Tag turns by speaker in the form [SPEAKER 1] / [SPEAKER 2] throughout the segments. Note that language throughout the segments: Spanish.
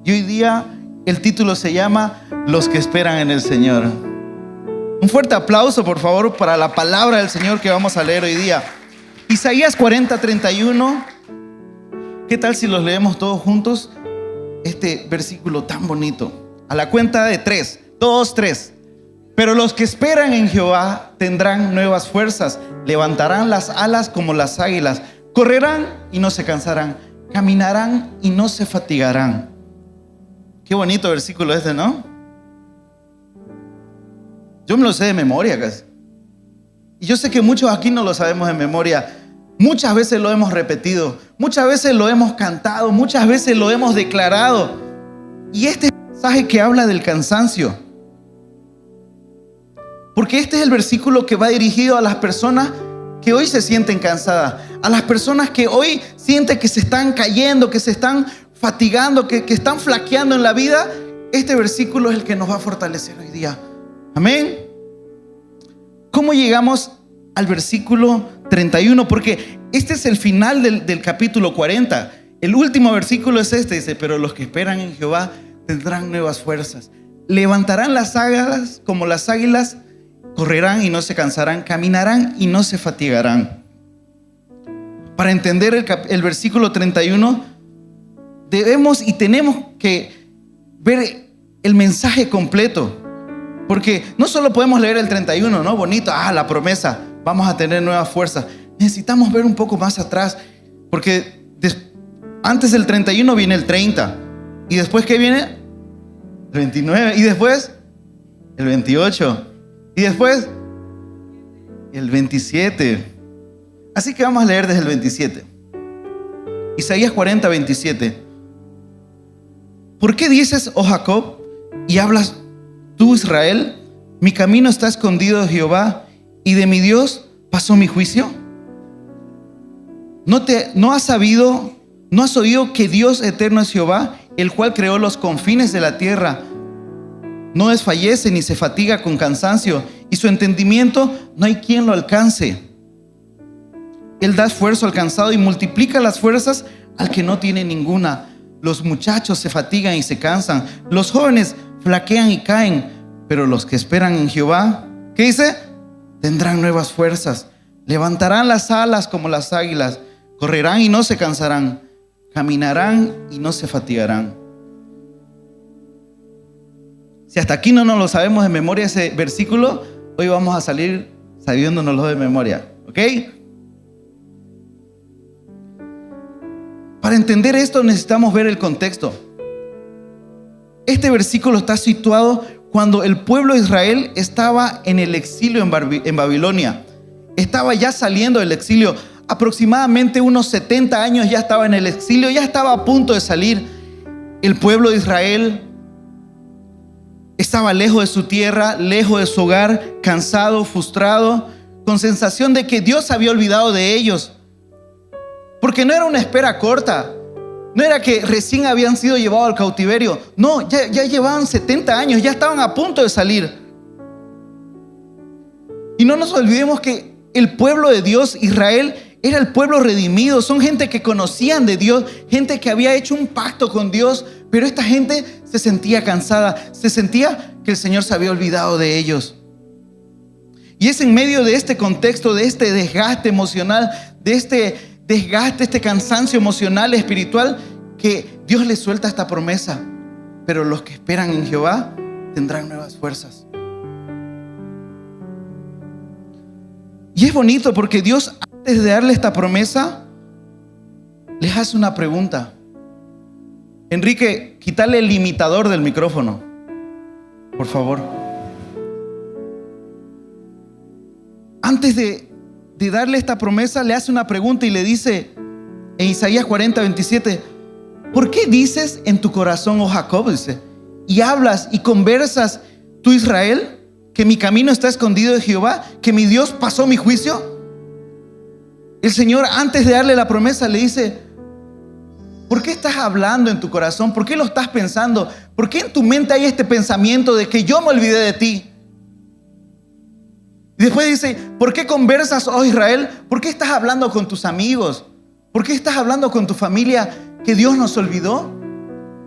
[SPEAKER 1] Y hoy día el título se llama Los que esperan en el Señor. Un fuerte aplauso, por favor, para la palabra del Señor que vamos a leer hoy día. Isaías 40:31. ¿Qué tal si los leemos todos juntos? Este versículo tan bonito. A la cuenta de 3. 2, 3. Pero los que esperan en Jehová tendrán nuevas fuerzas, levantarán las alas como las águilas, correrán y no se cansarán, caminarán y no se fatigarán. Qué bonito versículo este, ¿no? Yo me lo sé de memoria casi. Y yo sé que muchos aquí no lo sabemos de memoria. Muchas veces lo hemos repetido, muchas veces lo hemos cantado, muchas veces lo hemos declarado. Y este es el mensaje que habla del cansancio. Porque este es el versículo que va dirigido a las personas que hoy se sienten cansadas, a las personas que hoy sienten que se están cayendo, que se están fatigando, que están flaqueando en la vida. Este versículo es el que nos va a fortalecer hoy día. Amén. ¿Cómo llegamos al versículo 31? Porque este es el final del capítulo 40. El último versículo es este, dice: pero los que esperan en Jehová tendrán nuevas fuerzas, levantarán las alas como las águilas, correrán y no se cansarán, caminarán y no se fatigarán. Para entender el versículo 31, debemos y tenemos que ver el mensaje completo. Porque no solo podemos leer el 31, ¿no? Bonito, la promesa, vamos a tener nuevas fuerzas. Necesitamos ver un poco más atrás. Porque antes del 31 viene el 30. ¿Y después qué viene? El 29. ¿Y después? El 28. Y después, el 27. Así que vamos a leer desde el 27. Isaías 40:27. ¿Por qué dices, oh Jacob, y hablas tú, Israel? Mi camino está escondido de Jehová, y de mi Dios pasó mi juicio. ¿No has oído que Dios eterno es Jehová, el cual creó los confines de la tierra? No desfallece ni se fatiga con cansancio, y su entendimiento no hay quien lo alcance. Él da esfuerzo al cansado y multiplica las fuerzas al que no tiene ninguna. Los muchachos se fatigan y se cansan, los jóvenes flaquean y caen, pero los que esperan en Jehová, ¿qué dice? Tendrán nuevas fuerzas, levantarán las alas como las águilas, correrán y no se cansarán, caminarán y no se fatigarán. Si hasta aquí no nos lo sabemos de memoria ese versículo, hoy vamos a salir sabiéndonoslo de memoria, ¿ok? Para entender esto necesitamos ver el contexto. Este versículo está situado cuando el pueblo de Israel estaba en el exilio en Babilonia. Estaba ya saliendo del exilio. Aproximadamente unos 70 años ya estaba en el exilio, ya estaba a punto de salir. El pueblo de Israel estaba lejos de su tierra, lejos de su hogar, cansado, frustrado, con sensación de que Dios se había olvidado de ellos. Porque no era una espera corta, no era que recién habían sido llevados al cautiverio. No, ya llevaban 70 años, ya estaban a punto de salir. Y no nos olvidemos que el pueblo de Dios, Israel, era el pueblo redimido. Son gente que conocían de Dios, gente que había hecho un pacto con Dios. Pero esta gente se sentía cansada, se sentía que el Señor se había olvidado de ellos. Y es en medio de este contexto, de este desgaste emocional, de este desgaste, este cansancio emocional, espiritual, que Dios les suelta esta promesa: pero los que esperan en Jehová tendrán nuevas fuerzas. Y es bonito porque Dios, antes de darle esta promesa, les hace una pregunta. Enrique, quítale el limitador del micrófono, por favor. Antes de darle esta promesa, le hace una pregunta y le dice en Isaías 40:27: ¿por qué dices en tu corazón, oh Jacob? Dice, y hablas y conversas, tú Israel, que mi camino está escondido de Jehová, que mi Dios pasó mi juicio. El Señor, antes de darle la promesa, le dice: ¿por qué estás hablando en tu corazón? ¿Por qué lo estás pensando? ¿Por qué en tu mente hay este pensamiento de que yo me olvidé de ti? Y después dice: ¿por qué conversas, oh Israel? ¿Por qué estás hablando con tus amigos? ¿Por qué estás hablando con tu familia que Dios nos olvidó?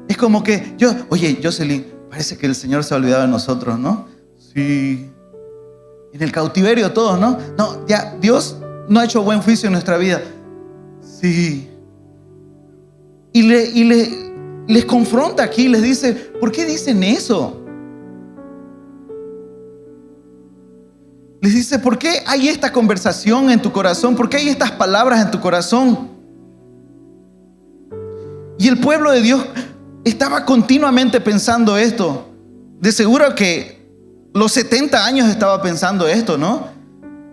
[SPEAKER 1] Es como que oye, Jocelyn, parece que el Señor se ha olvidado de nosotros, ¿no? Sí. En el cautiverio todos, ¿no? No, ya Dios no ha hecho buen juicio en nuestra vida. Sí. Y les confronta aquí, les dice, ¿por qué dicen eso? Les dice, ¿por qué hay esta conversación en tu corazón? ¿Por qué hay estas palabras en tu corazón? Y el pueblo de Dios estaba continuamente pensando esto. De seguro que los 70 años estaba pensando esto, ¿no?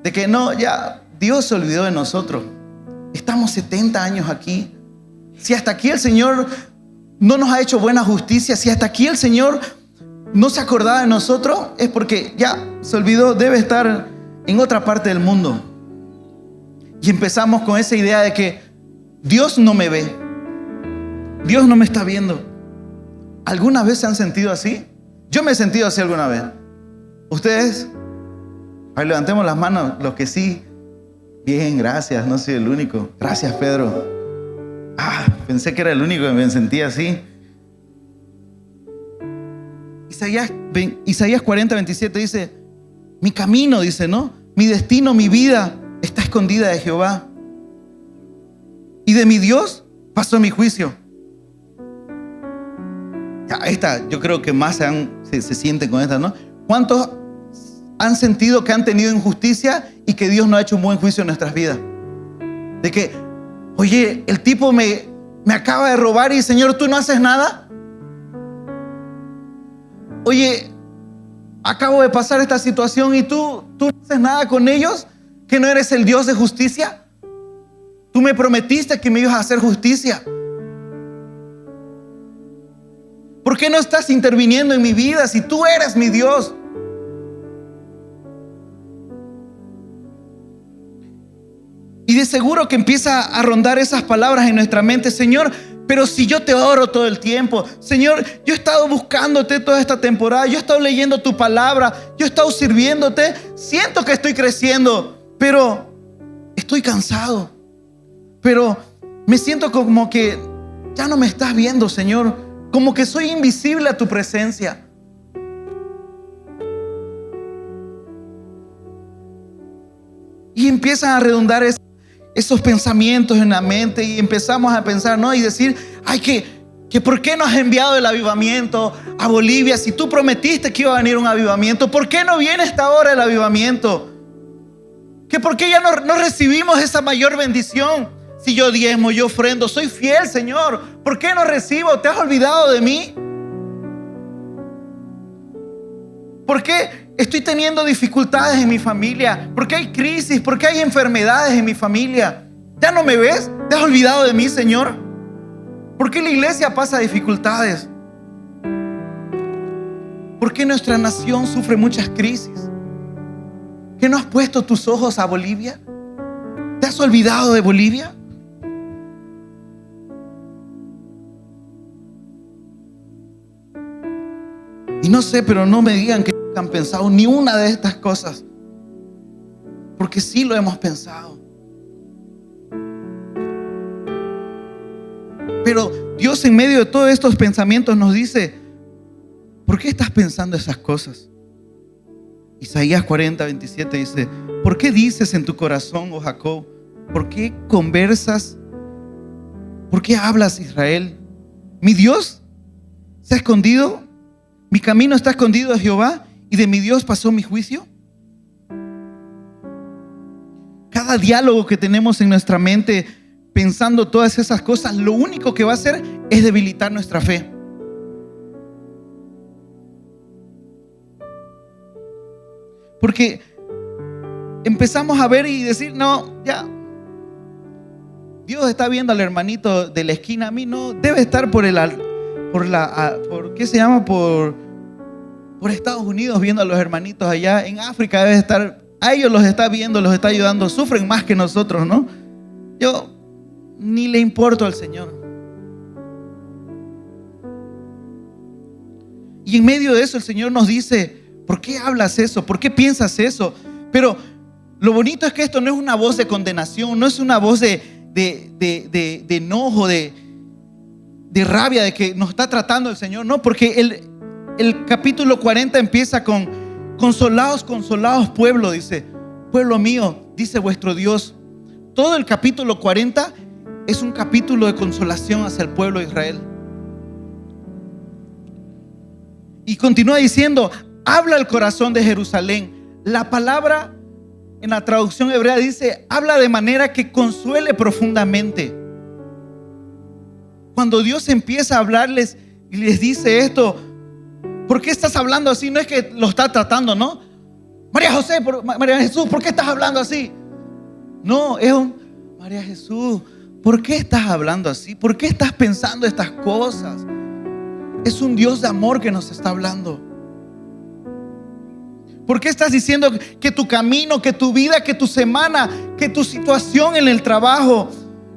[SPEAKER 1] De que no, ya Dios se olvidó de nosotros. Estamos 70 años aquí. Si hasta aquí el Señor no nos ha hecho buena justicia, si hasta aquí el Señor no se acordaba de nosotros, es porque ya se olvidó, debe estar en otra parte del mundo. Y empezamos con esa idea de que Dios no me ve, Dios no me está viendo. ¿Alguna vez se han sentido así? Yo me he sentido así alguna vez. ¿Ustedes? A ver, levantemos las manos, los que sí. Bien, gracias, no soy el único. Gracias, Pedro. Pensé que era el único que me sentía así. Isaías 40, 27 dice, mi camino, dice, ¿no? Mi destino, mi vida está escondida de Jehová. Y de mi Dios pasó mi juicio. Ya, esta, yo creo que más se sienten con esta, ¿no? ¿Cuántos han sentido que han tenido injusticia y que Dios no ha hecho un buen juicio en nuestras vidas? De que, oye, el tipo me acaba de robar y Señor, ¿tú no haces nada? Oye, acabo de pasar esta situación y tú no haces nada con ellos, que no eres el Dios de justicia. Tú me prometiste que me ibas a hacer justicia. ¿Por qué no estás interviniendo en mi vida si tú eres mi Dios? Y de seguro que empieza a rondar esas palabras en nuestra mente. Señor, pero si yo te oro todo el tiempo. Señor, yo he estado buscándote toda esta temporada. Yo he estado leyendo tu palabra. Yo he estado sirviéndote. Siento que estoy creciendo, pero estoy cansado. Pero me siento como que ya no me estás viendo, Señor. Como que soy invisible a tu presencia. Y empiezan a redundar esos pensamientos en la mente y empezamos a pensar, ¿no? Y decir, ay, que ¿por qué no has enviado el avivamiento a Bolivia? Si tú prometiste que iba a venir un avivamiento, ¿por qué no viene esta hora el avivamiento? ¿Que por qué ya no recibimos esa mayor bendición? Si yo diezmo, yo ofrendo, soy fiel, Señor, ¿por qué no recibo? ¿Te has olvidado de mí? ¿Por qué estoy teniendo dificultades en mi familia? ¿Por qué hay crisis? ¿Por qué hay enfermedades en mi familia? ¿Ya no me ves? ¿Te has olvidado de mí, Señor? ¿Por qué la iglesia pasa dificultades? ¿Por qué nuestra nación sufre muchas crisis? ¿Qué no has puesto tus ojos a Bolivia? ¿Te has olvidado de Bolivia? Y no sé, pero no me digan que han pensado ni una de estas cosas, porque sí lo hemos pensado. Pero Dios, en medio de todos estos pensamientos, nos dice, ¿por qué estás pensando esas cosas? Isaías 40, 27 dice, ¿por qué dices en tu corazón, oh Jacob? ¿Por qué conversas? ¿Por qué hablas, Israel? ¿Mi Dios se ha escondido? ¿Mi camino está escondido de Jehová y de mi Dios pasó mi juicio? Cada diálogo que tenemos en nuestra mente pensando todas esas cosas, lo único que va a hacer es debilitar nuestra fe. Porque empezamos a ver y decir, no, ya, Dios está viendo al hermanito de la esquina, a mí no, debe estar por ¿qué se llama? Por Estados Unidos viendo a los hermanitos allá. En África debe estar, a ellos los está viendo, los está ayudando, sufren más que nosotros, ¿no? Yo ni le importo al Señor. Y en medio de eso el Señor nos dice, ¿por qué hablas eso? ¿Por qué piensas eso? Pero lo bonito es que esto no es una voz de condenación, no es una voz de enojo, de de rabia de que nos está tratando el Señor. No, porque el capítulo 40 empieza con: consolaos, consolaos pueblo, dice, pueblo mío, dice vuestro Dios. Todo el capítulo 40 es un capítulo de consolación hacia el pueblo de Israel. Y continúa diciendo: habla el corazón de Jerusalén. La palabra en la traducción hebrea dice: habla de manera que consuele profundamente. Cuando Dios empieza a hablarles y les dice esto: ¿por qué estás hablando así? No es que lo está tratando, ¿no? María Jesús, ¿por qué estás hablando así? No, es María Jesús, ¿por qué estás hablando así? ¿Por qué estás pensando estas cosas? Es un Dios de amor que nos está hablando. ¿Por qué estás diciendo que tu camino, que tu vida, que tu semana, que tu situación en el trabajo,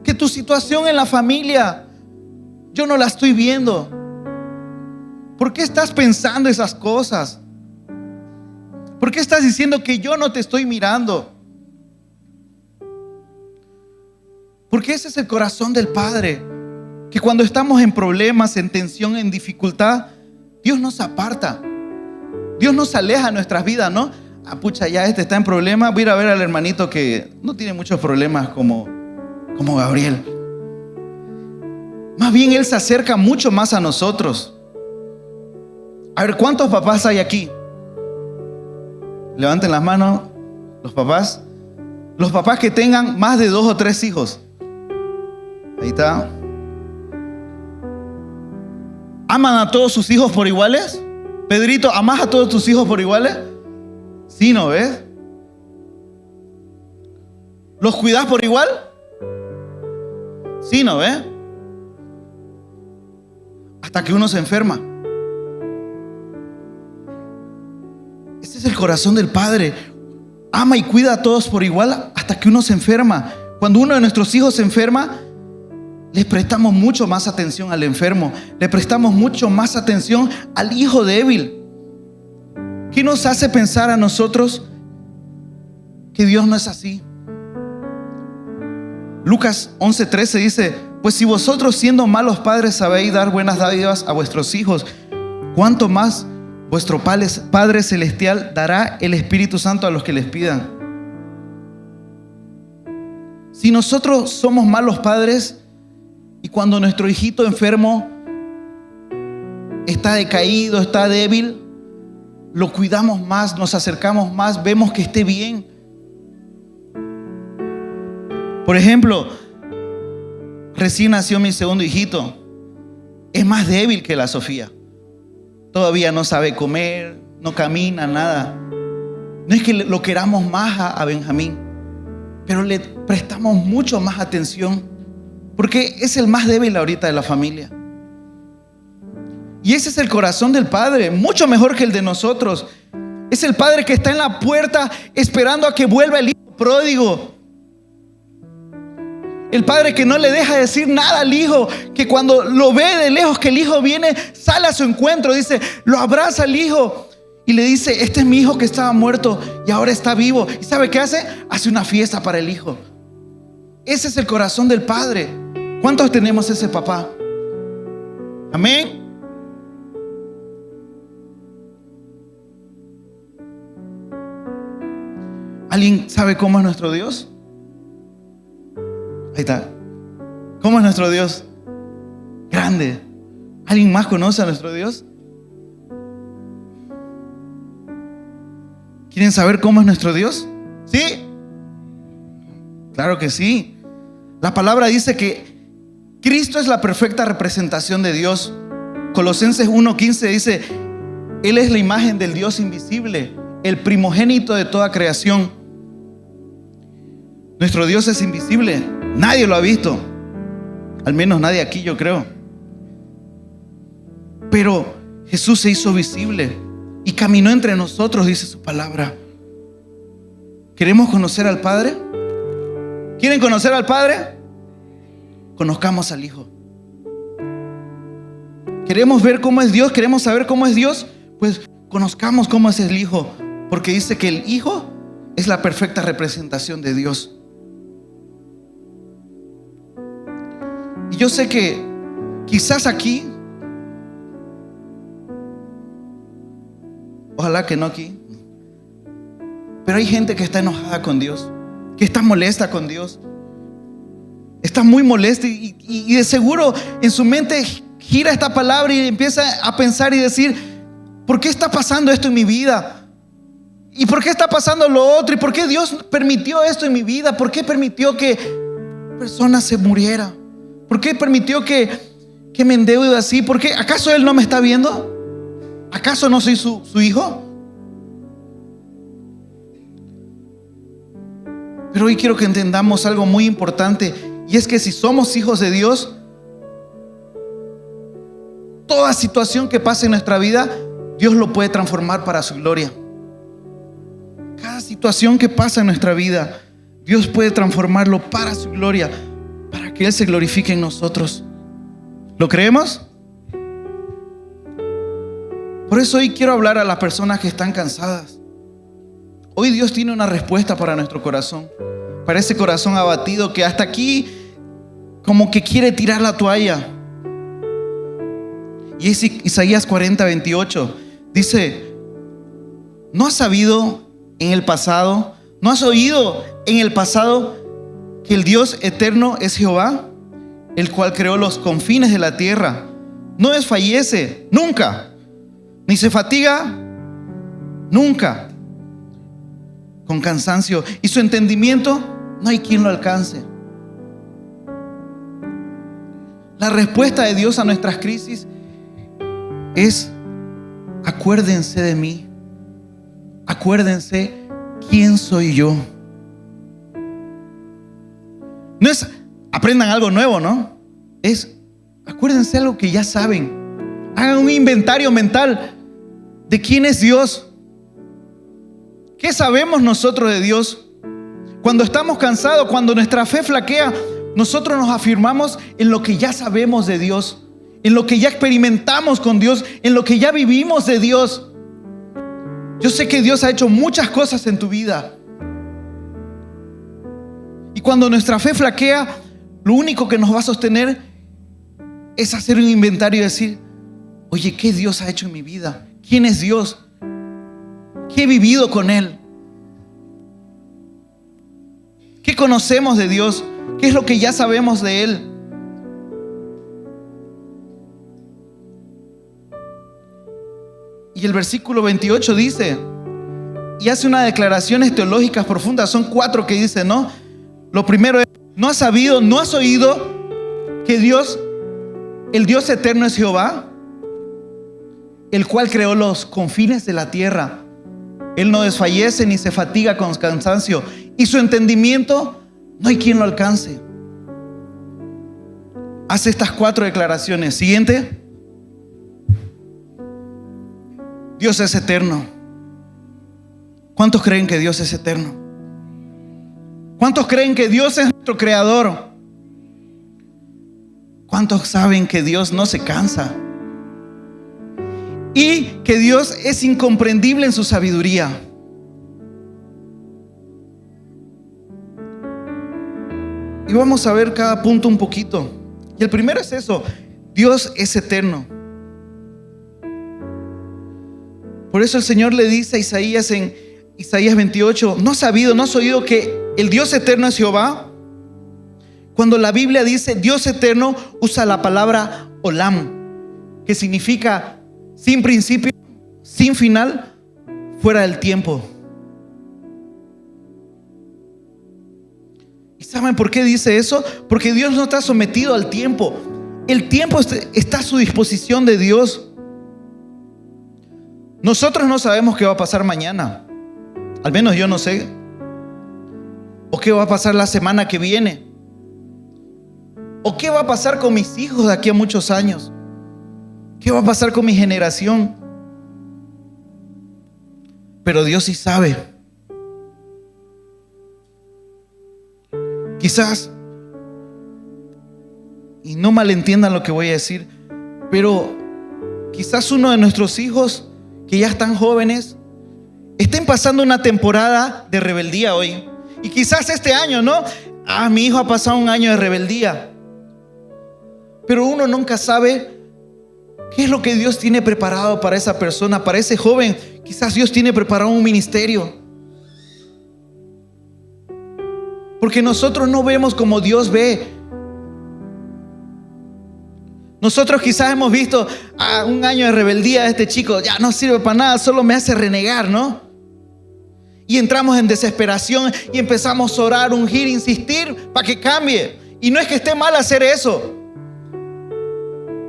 [SPEAKER 1] que tu situación en la familia, yo no la estoy viendo? ¿Por qué estás pensando esas cosas? ¿Por qué estás diciendo que yo no te estoy mirando? Porque ese es el corazón del Padre, que cuando estamos en problemas, en tensión, en dificultad, Dios nos aparta, Dios nos aleja de nuestras vidas, ¿no? Ah, pucha, ya este está en problemas, voy a ir a ver al hermanito que no tiene muchos problemas como Gabriel. Más bien Él se acerca mucho más a nosotros. A ver, ¿cuántos papás hay aquí? Levanten las manos los papás. Los papás que tengan más de 2 o 3 hijos. Ahí está. ¿Aman a todos sus hijos por iguales? Pedrito, ¿amas a todos tus hijos por iguales? Sí, ¿no ves? ¿Los cuidas por igual? Sí, ¿no ves? Hasta que uno se enferma. Ese es el corazón del Padre. Ama y cuida a todos por igual hasta que uno se enferma. Cuando uno de nuestros hijos se enferma, les prestamos mucho más atención al enfermo. Le prestamos mucho más atención al hijo débil. ¿Qué nos hace pensar a nosotros que Dios no es así? Lucas 11:13 dice: pues si vosotros siendo malos padres sabéis dar buenas dádivas a vuestros hijos, ¿cuánto más vuestro Padre Celestial dará el Espíritu Santo a los que les pidan? Si nosotros somos malos padres y cuando nuestro hijito enfermo está decaído, está débil, lo cuidamos más, nos acercamos más, vemos que esté bien. Por ejemplo, recién nació mi segundo hijito. Es más débil que la Sofía. Todavía no sabe comer, no camina, nada. No es que lo queramos más a Benjamín, pero le prestamos mucho más atención porque es el más débil ahorita de la familia. Y ese es el corazón del Padre, mucho mejor que el de nosotros. Es el Padre que está en la puerta esperando a que vuelva el hijo pródigo. El Padre que no le deja decir nada al hijo, que cuando lo ve de lejos que el hijo viene, sale a su encuentro, dice, lo abraza al hijo y le dice: este es mi hijo que estaba muerto y ahora está vivo. ¿Y sabe qué hace? Hace una fiesta para el hijo. Ese es el corazón del Padre. ¿Cuántos tenemos ese papá? Amén. ¿Alguien sabe cómo es nuestro Dios? Ahí está. ¿Cómo es nuestro Dios? Grande. ¿Alguien más conoce a nuestro Dios? ¿Quieren saber cómo es nuestro Dios? ¿Sí? Claro que sí. La palabra dice que Cristo es la perfecta representación de Dios. Colosenses 1:15 dice: Él es la imagen del Dios invisible, el primogénito de toda creación. Nuestro Dios es invisible. Nadie lo ha visto. Al menos nadie aquí, yo creo. Pero Jesús se hizo visible y caminó entre nosotros, dice su palabra. ¿Queremos conocer al Padre? ¿Quieren conocer al Padre? Conozcamos al Hijo. ¿Queremos ver cómo es Dios? ¿Queremos saber cómo es Dios? Pues conozcamos cómo es el Hijo, porque dice que el Hijo es la perfecta representación de Dios. Y yo sé que quizás aquí, ojalá que no aquí, pero hay gente que está enojada con Dios, que está molesta con Dios, está muy molesta y de seguro en su mente gira esta palabra y empieza a pensar y decir: ¿por qué está pasando esto en mi vida? ¿Y por qué está pasando lo otro? ¿Y por qué Dios permitió esto en mi vida? ¿Por qué permitió que persona se muriera? ¿Por qué permitió que me endeude así? ¿Por qué? ¿Acaso Él no me está viendo? ¿Acaso no soy su hijo? Pero hoy quiero que entendamos algo muy importante, y es que si somos hijos de Dios, toda situación que pase en nuestra vida, Dios lo puede transformar para su gloria. Cada situación que pasa en nuestra vida, Dios puede transformarlo para su gloria, para que Él se glorifique en nosotros. ¿Lo creemos? Por eso hoy quiero hablar a las personas que están cansadas. Hoy Dios tiene una respuesta para nuestro corazón, para ese corazón abatido que hasta aquí como que quiere tirar la toalla. Y es Isaías 40:28. Dice: ¿no has sabido en el pasado, no has oído en el pasado que el Dios eterno es Jehová, el cual creó los confines de la tierra? No desfallece nunca, ni se fatiga nunca con cansancio, y su entendimiento no hay quien lo alcance. La respuesta de Dios a nuestras crisis es: acuérdense de mí, acuérdense quién soy yo. No es aprendan algo nuevo, ¿no? Es acuérdense algo que ya saben. Hagan un inventario mental de quién es Dios. ¿Qué sabemos nosotros de Dios? Cuando estamos cansados, cuando nuestra fe flaquea, nosotros nos afirmamos en lo que ya sabemos de Dios, en lo que ya experimentamos con Dios, en lo que ya vivimos de Dios. Yo sé que Dios ha hecho muchas cosas en tu vida. Y cuando nuestra fe flaquea, lo único que nos va a sostener es hacer un inventario y decir: oye, ¿qué Dios ha hecho en mi vida? ¿Quién es Dios? ¿Qué he vivido con Él? ¿Qué conocemos de Dios? ¿Qué es lo que ya sabemos de Él? Y el versículo 28 dice, y hace unas declaraciones teológicas profundas. Son 4 que dice, ¿no? Lo primero es: ¿no has sabido, no has oído que Dios, el Dios eterno es Jehová, el cual creó los confines de la tierra? Él no desfallece ni se fatiga con cansancio, y su entendimiento no hay quien lo alcance. Hace estas 4 declaraciones. Siguiente. Dios es eterno. ¿Cuántos creen que Dios es eterno? ¿Cuántos creen que Dios es nuestro creador? ¿Cuántos saben que Dios no se cansa? Y que Dios es incomprendible en su sabiduría. Y vamos a ver cada punto un poquito. Y el primero es eso: Dios es eterno. Por eso el Señor le dice a Isaías en Isaías 28: ¿no has sabido, no has oído que el Dios eterno es Jehová? Cuando la Biblia dice Dios eterno, usa la palabra olam, que significa sin principio, sin final, fuera del tiempo. ¿Y saben por qué dice eso? Porque Dios no está sometido al tiempo. El tiempo está a su disposición de Dios. Nosotros no sabemos qué va a pasar mañana. Al menos yo no sé. O qué va a pasar la semana que viene. O qué va a pasar con mis hijos de aquí a muchos años. ¿Qué va a pasar con mi generación? Pero Dios sí sabe. Quizás, y no malentiendan lo que voy a decir, pero quizás uno de nuestros hijos que ya están jóvenes estén pasando una temporada de rebeldía hoy. Y quizás este año, ¿no? Mi hijo ha pasado un año de rebeldía. Pero uno nunca sabe qué es lo que Dios tiene preparado para esa persona, para ese joven. Quizás Dios tiene preparado un ministerio. Porque nosotros no vemos como Dios ve. Nosotros quizás hemos visto un año de rebeldía de este chico. Ya no sirve para nada, solo me hace renegar, ¿no? Y entramos en desesperación y empezamos a orar, ungir, insistir para que cambie. Y no es que esté mal hacer eso,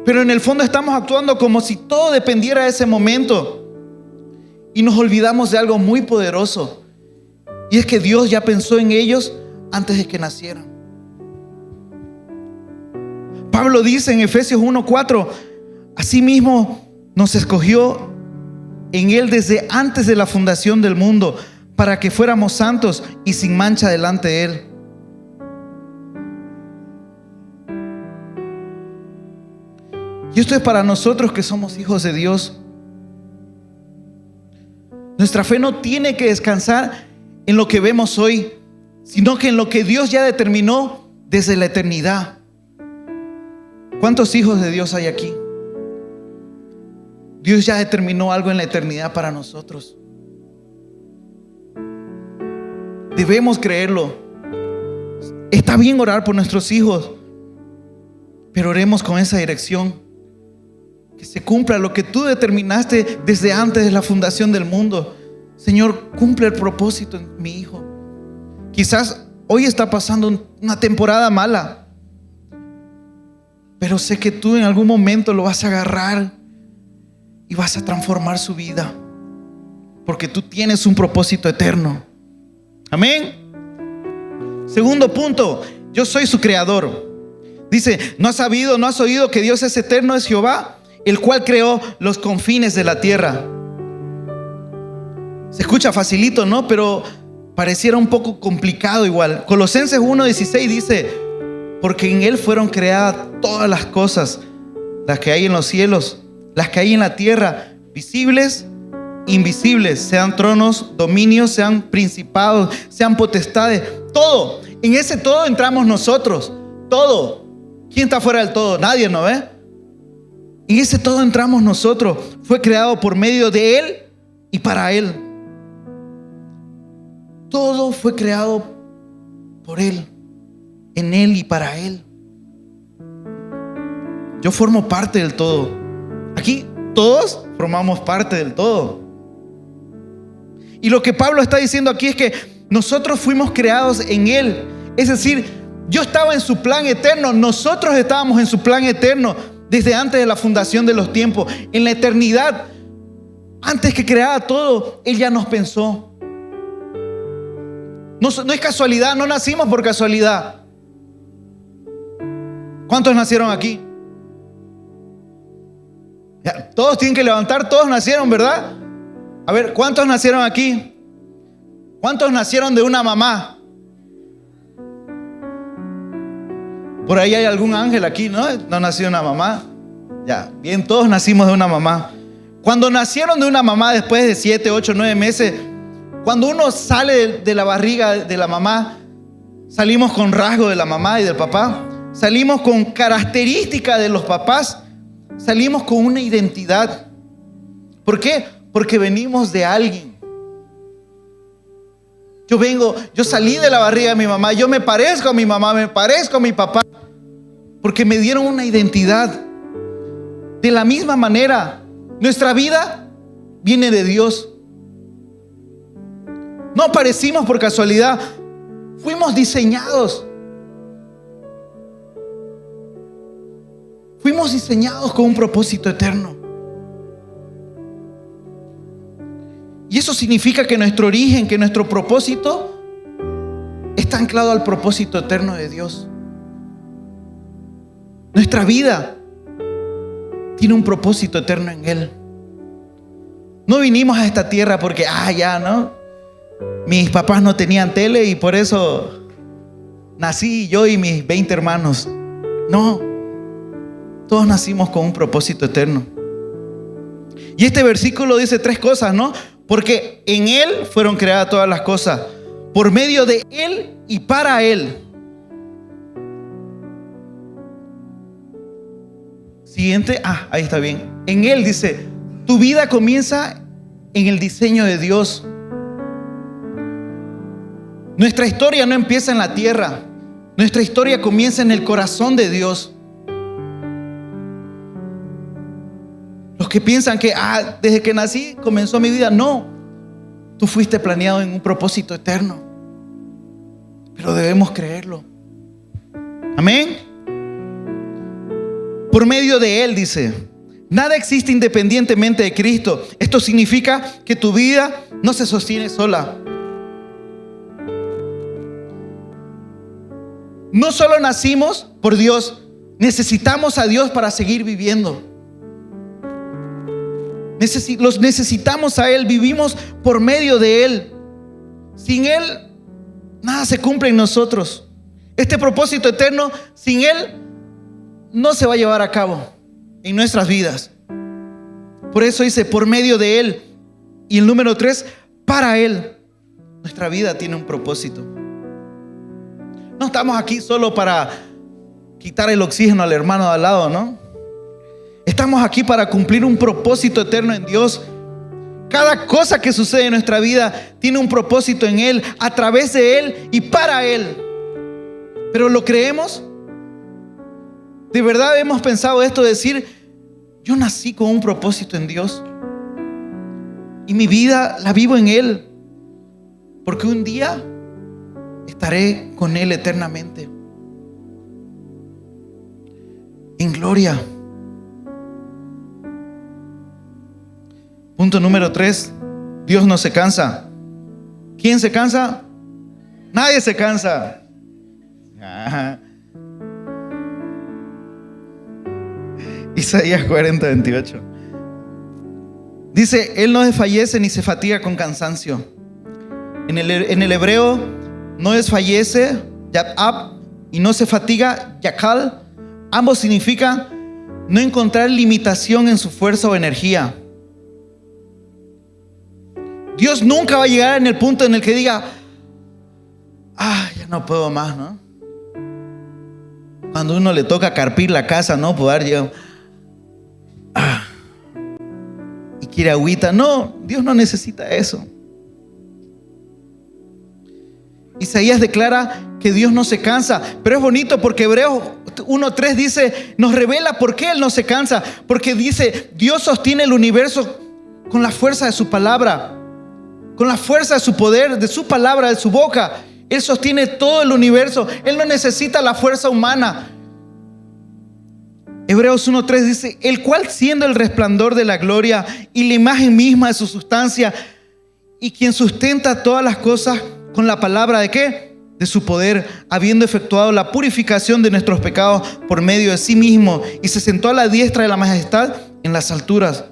[SPEAKER 1] pero en el fondo estamos actuando como si todo dependiera de ese momento. Y nos olvidamos de algo muy poderoso. Y es que Dios ya pensó en ellos antes de que nacieran. Pablo dice en Efesios 1:4, asimismo nos escogió en Él desde antes de la fundación del mundo, para que fuéramos santos y sin mancha delante de Él. Y esto es para nosotros que somos hijos de Dios. Nuestra fe no tiene que descansar en lo que vemos hoy, sino que en lo que Dios ya determinó desde la eternidad. ¿Cuántos hijos de Dios hay aquí? Dios ya determinó algo en la eternidad para nosotros. Debemos creerlo. Está bien orar por nuestros hijos, pero oremos con esa dirección. Que se cumpla lo que tú determinaste desde antes de la fundación del mundo. Señor, cumple el propósito en mi hijo. Quizás hoy está pasando una temporada mala, pero sé que tú en algún momento lo vas a agarrar y vas a transformar su vida, porque tú tienes un propósito eterno. Amén. Segundo punto, yo soy su creador. Dice, ¿no has sabido, no has oído que Dios es eterno, es Jehová, el cual creó los confines de la tierra? Se escucha facilito, ¿no? Pero pareciera un poco complicado igual. Colosenses 1:16 dice, porque en Él fueron creadas todas las cosas, las que hay en los cielos, las que hay en la tierra, visibles, invisibles, sean tronos, dominios, sean principados, sean potestades, todo. En ese todo entramos nosotros, todo. ¿Quién está fuera del todo? Nadie, ¿no ve? En ese todo entramos nosotros. Fue creado por medio de Él y para Él. Todo fue creado por Él, en Él y para Él. Yo formo parte del todo. Aquí todos formamos parte del todo. Y lo que Pablo está diciendo aquí es que nosotros fuimos creados en Él. Es decir, yo estaba en su plan eterno. Nosotros estábamos en su plan eterno desde antes de la fundación de los tiempos. En la eternidad, antes que creara todo, Él ya nos pensó. No es casualidad, no nacimos por casualidad. ¿Cuántos nacieron aquí? Ya, todos tienen que levantar, todos nacieron, ¿verdad? A ver, ¿cuántos nacieron aquí? ¿Cuántos nacieron de una mamá? Por ahí hay algún ángel aquí, ¿no? No nació una mamá. Ya, bien, todos nacimos de una mamá. Cuando nacieron de una mamá después de 7, 8, 9 meses, cuando uno sale de la barriga de la mamá, salimos con rasgos de la mamá y del papá. Salimos con características de los papás. Salimos con una identidad. ¿Por qué? Porque venimos de alguien. Yo salí de la barriga de mi mamá. Yo me parezco a mi mamá, me parezco a mi papá. Porque me dieron una identidad. De la misma manera, nuestra vida viene de Dios. No aparecimos por casualidad. Fuimos diseñados. Fuimos diseñados con un propósito eterno. Y eso significa que nuestro origen, que nuestro propósito está anclado al propósito eterno de Dios. Nuestra vida tiene un propósito eterno en Él. No vinimos a esta tierra porque, ya, ¿no? Mis papás no tenían tele y por eso nací yo y mis 20 hermanos. No, todos nacimos con un propósito eterno. Y este versículo dice 3 cosas, ¿no? Porque en Él fueron creadas todas las cosas, por medio de Él y para Él. Siguiente, ahí está bien. En Él dice, tu vida comienza en el diseño de Dios. Nuestra historia no empieza en la tierra. Nuestra historia comienza en el corazón de Dios. Los que piensan que desde que nací comenzó mi vida, no. Tú fuiste planeado en un propósito eterno. Pero debemos creerlo. Amén. Por medio de Él, dice, nada existe independientemente de Cristo. Esto significa que tu vida no se sostiene sola. No solo nacimos por Dios, necesitamos a Dios para seguir viviendo. Los necesitamos a Él, vivimos por medio de Él. Sin Él, nada se cumple en nosotros. Este propósito eterno, sin Él, no se va a llevar a cabo en nuestras vidas. Por eso dice, por medio de Él. Y el número 3, para Él. Nuestra vida tiene un propósito. No estamos aquí solo para quitar el oxígeno al hermano de al lado, ¿no? Estamos aquí para cumplir un propósito eterno en Dios. Cada cosa que sucede en nuestra vida tiene un propósito en Él, a través de Él y para Él. ¿Pero lo creemos? ¿De verdad hemos pensado esto? Decir, yo nací con un propósito en Dios y mi vida la vivo en Él, porque un día estaré con Él eternamente en gloria. Punto número 3, Dios no se cansa. ¿Quién se cansa? Nadie se cansa. Isaías 40:28. Dice, Él no desfallece ni se fatiga con cansancio. En el hebreo, no desfallece, yat'ab, y no se fatiga, yakal. Ambos significan no encontrar limitación en su fuerza o energía. Dios nunca va a llegar en el punto en el que diga, ya no puedo más, ¿no? Cuando uno le toca carpir la casa, ¿no? Poder llegar, y quiere agüita. No, Dios no necesita eso. Isaías declara que Dios no se cansa, pero es bonito porque Hebreos 1:3 dice, nos revela por qué Él no se cansa. Porque dice, Dios sostiene el universo con la fuerza de su palabra. Con la fuerza de su poder, de su palabra, de su boca. Él sostiene todo el universo. Él no necesita la fuerza humana. Hebreos 1:3 dice, el cual siendo el resplandor de la gloria y la imagen misma de su sustancia, y quien sustenta todas las cosas con la palabra ¿de qué? De su poder, habiendo efectuado la purificación de nuestros pecados por medio de sí mismo, y se sentó a la diestra de la majestad en las alturas.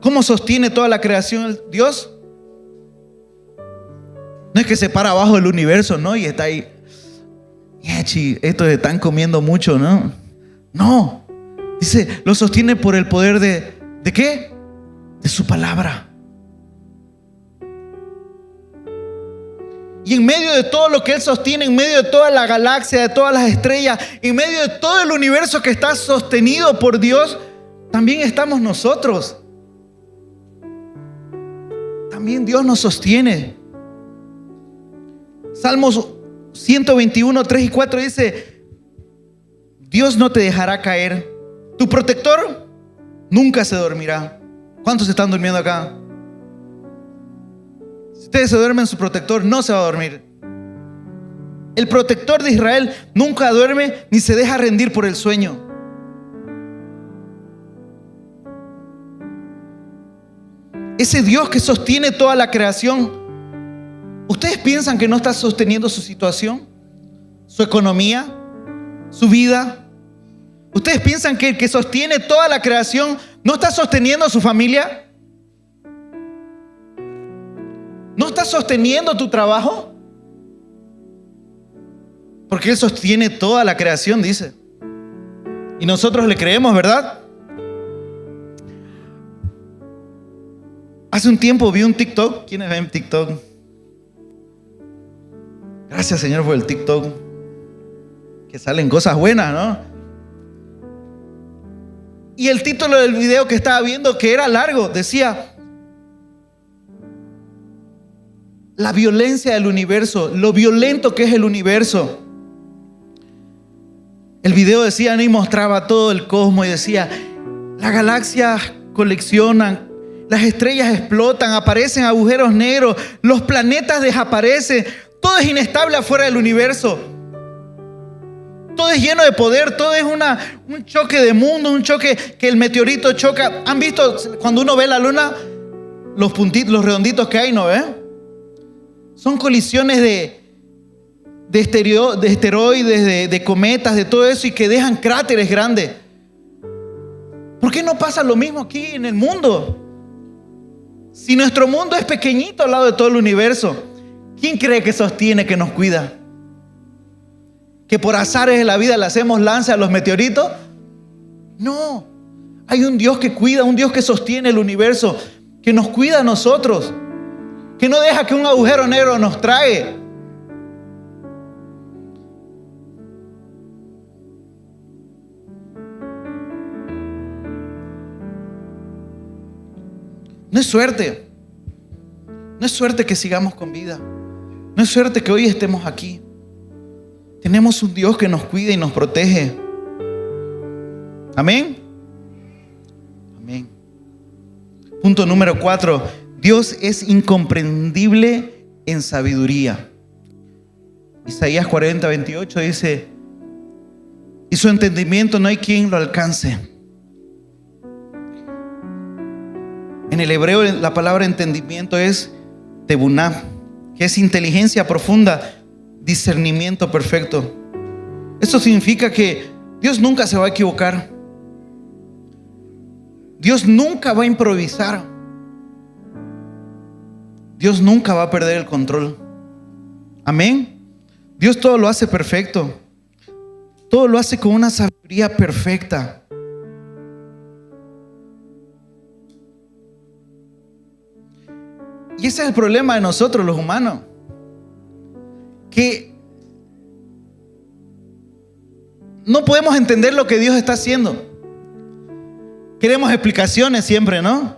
[SPEAKER 1] ¿Cómo sostiene toda la creación Dios? No es que se para abajo del universo, ¿no? Y está ahí, estos están comiendo mucho, ¿no? No, dice, lo sostiene por el poder ¿de qué? De su palabra. Y en medio de todo lo que Él sostiene, en medio de toda la galaxia, de todas las estrellas, en medio de todo el universo que está sostenido por Dios, también estamos nosotros. También Dios nos sostiene. Salmos 121, 3 y 4 dice, Dios no te dejará caer. Tu protector nunca se dormirá. ¿Cuántos están durmiendo acá? Si ustedes se duermen, su protector no se va a dormir. El protector de Israel nunca duerme ni se deja rendir por el sueño. Ese Dios que sostiene toda la creación, ¿ustedes piensan que no está sosteniendo su situación? ¿Su economía? ¿Su vida? ¿Ustedes piensan que el que sostiene toda la creación no está sosteniendo a su familia? ¿No está sosteniendo tu trabajo? Porque Él sostiene toda la creación, dice. Y nosotros le creemos, ¿verdad? Hace un tiempo vi un TikTok. ¿Quiénes ven TikTok? Gracias, Señor, por el TikTok. Que salen cosas buenas, ¿no? Y el título del video que estaba viendo, que era largo, decía: la violencia del universo, lo violento que es el universo. El video decía, y mostraba todo el cosmos y decía: las galaxias coleccionan, las estrellas explotan, aparecen agujeros negros, los planetas desaparecen, todo es inestable afuera del universo. Todo es lleno de poder, todo es un choque de mundo, un choque que el meteorito choca. ¿Han visto cuando uno ve la luna? Los puntitos, los redonditos que hay, ¿no ve? Son colisiones de esteroides, de cometas, de todo eso, y que dejan cráteres grandes. ¿Por qué no pasa lo mismo aquí en el mundo? Si nuestro mundo es pequeñito al lado de todo el universo, ¿quién cree que sostiene, que nos cuida? ¿Que por azares de la vida le hacemos lance a los meteoritos? No, hay un Dios que cuida, un Dios que sostiene el universo, que nos cuida a nosotros, que no deja que un agujero negro nos trague. No es suerte. No es suerte que sigamos con vida. No es suerte que hoy estemos aquí. Tenemos un Dios que nos cuida y nos protege. Amén. Amén. Punto número 4. Dios es incomprendible en sabiduría. Isaías 40:28 dice: y su entendimiento no hay quien lo alcance. En el hebreo la palabra entendimiento es tebuná, que es inteligencia profunda, discernimiento perfecto. Esto significa que Dios nunca se va a equivocar. Dios nunca va a improvisar. Dios nunca va a perder el control. Amén. Dios todo lo hace perfecto. Todo lo hace con una sabiduría perfecta. Y ese es el problema de nosotros los humanos, que no podemos entender lo que Dios está haciendo. Queremos explicaciones siempre, ¿no?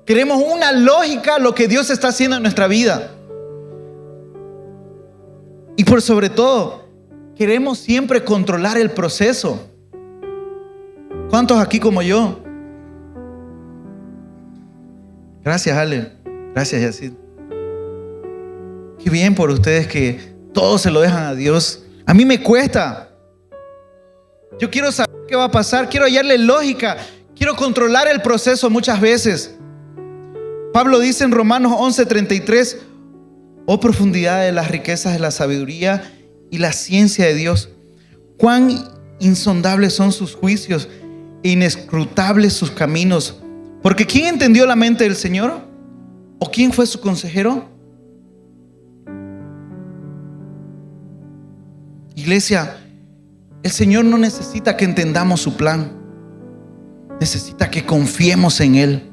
[SPEAKER 1] Queremos una lógica a lo que Dios está haciendo en nuestra vida. Y por sobre todo, queremos siempre controlar el proceso. ¿Cuántos aquí como yo? Gracias, Ale. Gracias, Yacid. Qué bien por ustedes que todo se lo dejan a Dios. A mí me cuesta. Yo quiero saber qué va a pasar. Quiero hallarle lógica. Quiero controlar el proceso muchas veces. Pablo dice en Romanos 11:33: oh profundidad de las riquezas de la sabiduría y la ciencia de Dios. Cuán insondables son sus juicios e inescrutables sus caminos. Porque ¿quién entendió la mente del Señor? ¿O quién fue su consejero? Iglesia, el Señor no necesita que entendamos su plan. Necesita que confiemos en Él.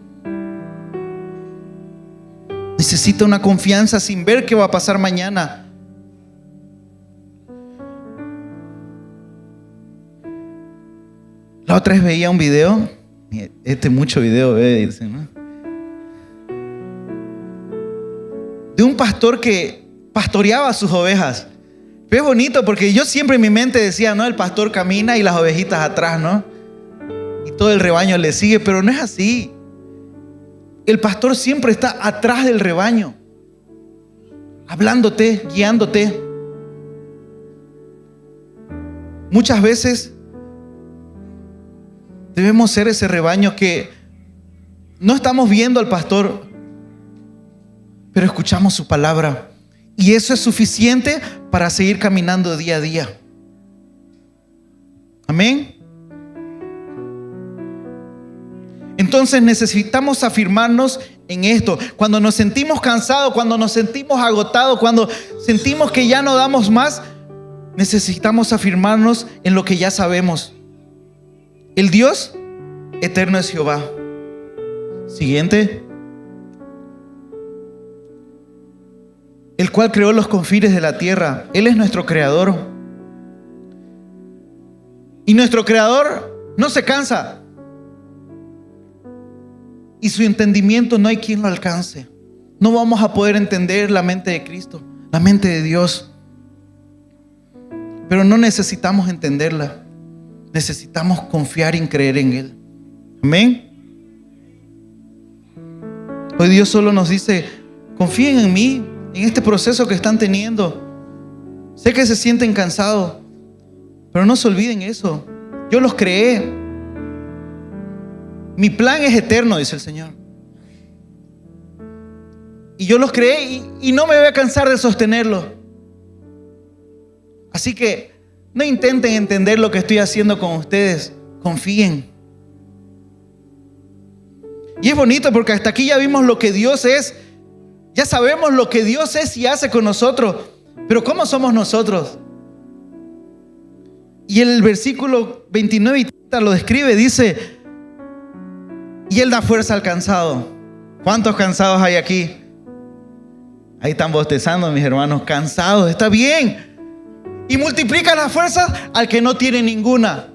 [SPEAKER 1] Necesita una confianza sin ver qué va a pasar mañana. La otra vez veía un video. Mucho video dicen, ¿no? De un pastor que pastoreaba a sus ovejas. Pero es bonito porque yo siempre en mi mente decía, no, el pastor camina y las ovejitas atrás, ¿no? Y todo el rebaño le sigue, pero no es así. El pastor siempre está atrás del rebaño, hablándote, guiándote. Muchas veces debemos ser ese rebaño que no estamos viendo al pastor, pero escuchamos su palabra. Y eso es suficiente para seguir caminando día a día. Amén. Entonces necesitamos afirmarnos en esto. Cuando nos sentimos cansados, cuando nos sentimos agotados, cuando sentimos que ya no damos más, necesitamos afirmarnos en lo que ya sabemos. El Dios eterno es Jehová. Siguiente. el cual creó los confines de la tierra. Él es nuestro creador. Y nuestro creador no se cansa. Y su entendimiento no hay quien lo alcance. No vamos a poder entender la mente de Cristo, la mente de Dios. Pero no necesitamos entenderla. Necesitamos confiar y creer en Él. Amén. Hoy Dios solo nos dice: confíen en mí, en este proceso que están teniendo. Sé que se sienten cansados, pero no se olviden eso. Yo los creé. Mi plan es eterno, dice el Señor. Y yo los creé y no me voy a cansar de sostenerlo. Así que no intenten entender lo que estoy haciendo con ustedes. Confíen. Y es bonito porque hasta aquí ya vimos lo que Dios es. Ya sabemos lo que Dios es y hace con nosotros. Pero ¿cómo somos nosotros? Y el versículo 29 y 30 lo describe. Dice: y Él da fuerza al cansado. ¿Cuántos cansados hay aquí? Ahí están bostezando mis hermanos. Cansados, está bien. Y multiplica las fuerzas al que no tiene ninguna.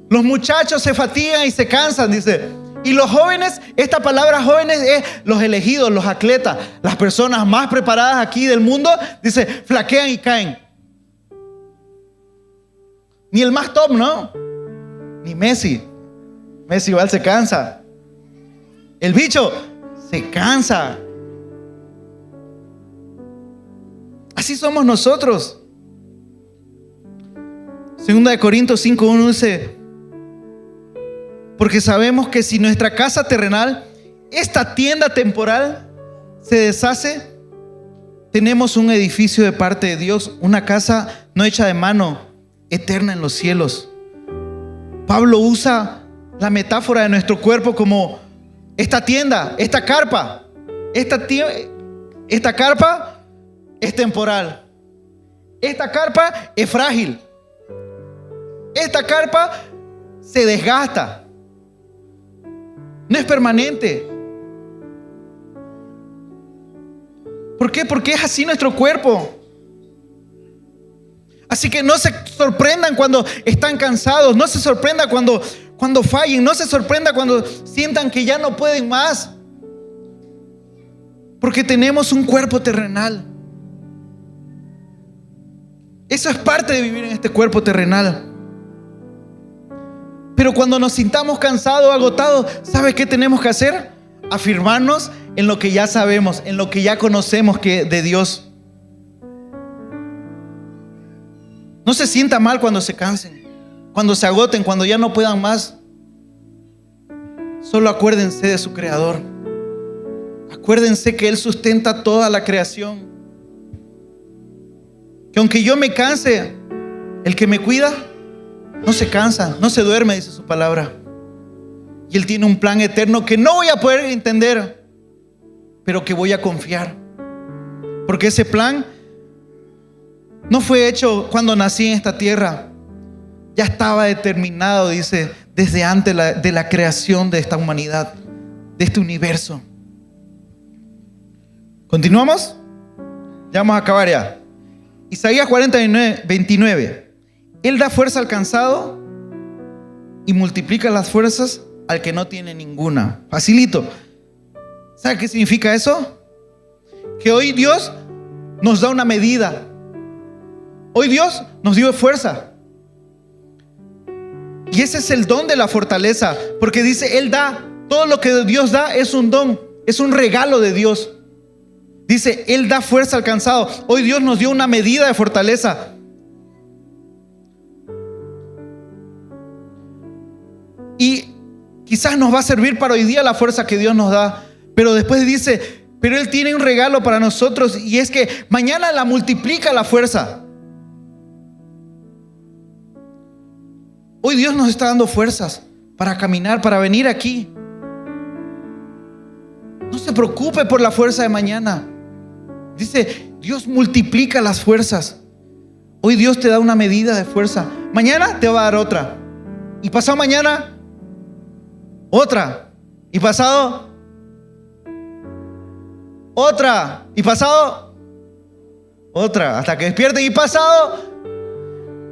[SPEAKER 1] Los muchachos se fatigan y se cansan, dice. Y los jóvenes, esta palabra jóvenes es los elegidos, los atletas, las personas más preparadas aquí del mundo, dice, flaquean y caen. Ni el más top, ¿no? Ni Messi. Messi igual se cansa. El bicho se cansa. Así somos nosotros. Segunda de Corintios 5:1 dice: porque sabemos que si nuestra casa terrenal, esta tienda temporal, se deshace, tenemos un edificio de parte de Dios, una casa no hecha de mano, eterna en los cielos. Pablo usa la metáfora de nuestro cuerpo como esta tienda, esta carpa. Esta carpa es temporal. Esta carpa es frágil. Esta carpa se desgasta. No es permanente. ¿Por qué? Porque es así nuestro cuerpo. Así que no se sorprendan cuando están cansados. No se sorprendan cuando fallen. No se sorprendan cuando sientan que ya no pueden más. Porque tenemos un cuerpo terrenal. Eso es parte de vivir en este cuerpo terrenal. Pero cuando nos sintamos cansados, agotados, ¿sabes qué tenemos que hacer? Afirmarnos en lo que ya sabemos, en lo que ya conocemos de Dios. No se sienta mal cuando se cansen, cuando se agoten, cuando ya no puedan más. Solo acuérdense de su Creador. Acuérdense que Él sustenta toda la creación. Que aunque yo me canse, el que me cuida no se cansa, no se duerme, dice su palabra. Y Él tiene un plan eterno que no voy a poder entender, pero que voy a confiar. Porque ese plan no fue hecho cuando nací en esta tierra. Ya estaba determinado, dice, desde antes de la creación de esta humanidad, de este universo. ¿Continuamos? Ya vamos a acabar ya. Isaías 49:29. Él da fuerza al cansado y multiplica las fuerzas al que no tiene ninguna. Facilito. ¿Sabe qué significa eso? Que hoy Dios nos da una medida. Hoy Dios nos dio fuerza. Y ese es el don de la fortaleza. Porque dice, Él da. Todo lo que Dios da es un don. Es un regalo de Dios. Dice, Él da fuerza al cansado. Hoy Dios nos dio una medida de fortaleza. Y quizás nos va a servir para hoy día la fuerza que Dios nos da. Pero después dice, pero Él tiene un regalo para nosotros. Y es que mañana la multiplica la fuerza. Hoy Dios nos está dando fuerzas para caminar, para venir aquí. No se preocupe por la fuerza de mañana. Dice, Dios multiplica las fuerzas. Hoy Dios te da una medida de fuerza. Mañana te va a dar otra. Y pasado mañana, otra. Y pasado, otra. Y pasado, otra, hasta que despierten. Y pasado,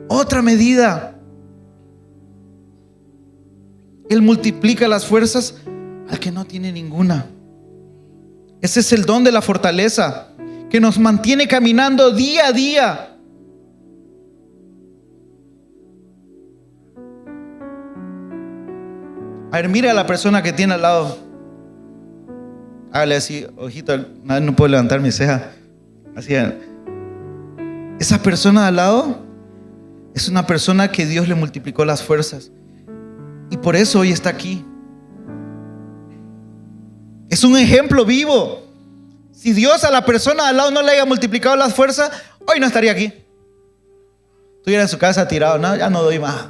[SPEAKER 1] otra medida. Él multiplica las fuerzas al que no tiene ninguna. Ese es el don de la fortaleza que nos mantiene caminando día a día. A ver, mire a la persona que tiene al lado. Hágale así, ojito, no puedo levantar mi ceja. Así. Esa persona de al lado es una persona que Dios le multiplicó las fuerzas. Y por eso hoy está aquí. Es un ejemplo vivo. Si Dios a la persona de al lado no le haya multiplicado las fuerzas, hoy no estaría aquí. Estuviera en su casa tirado. No, ya no doy más.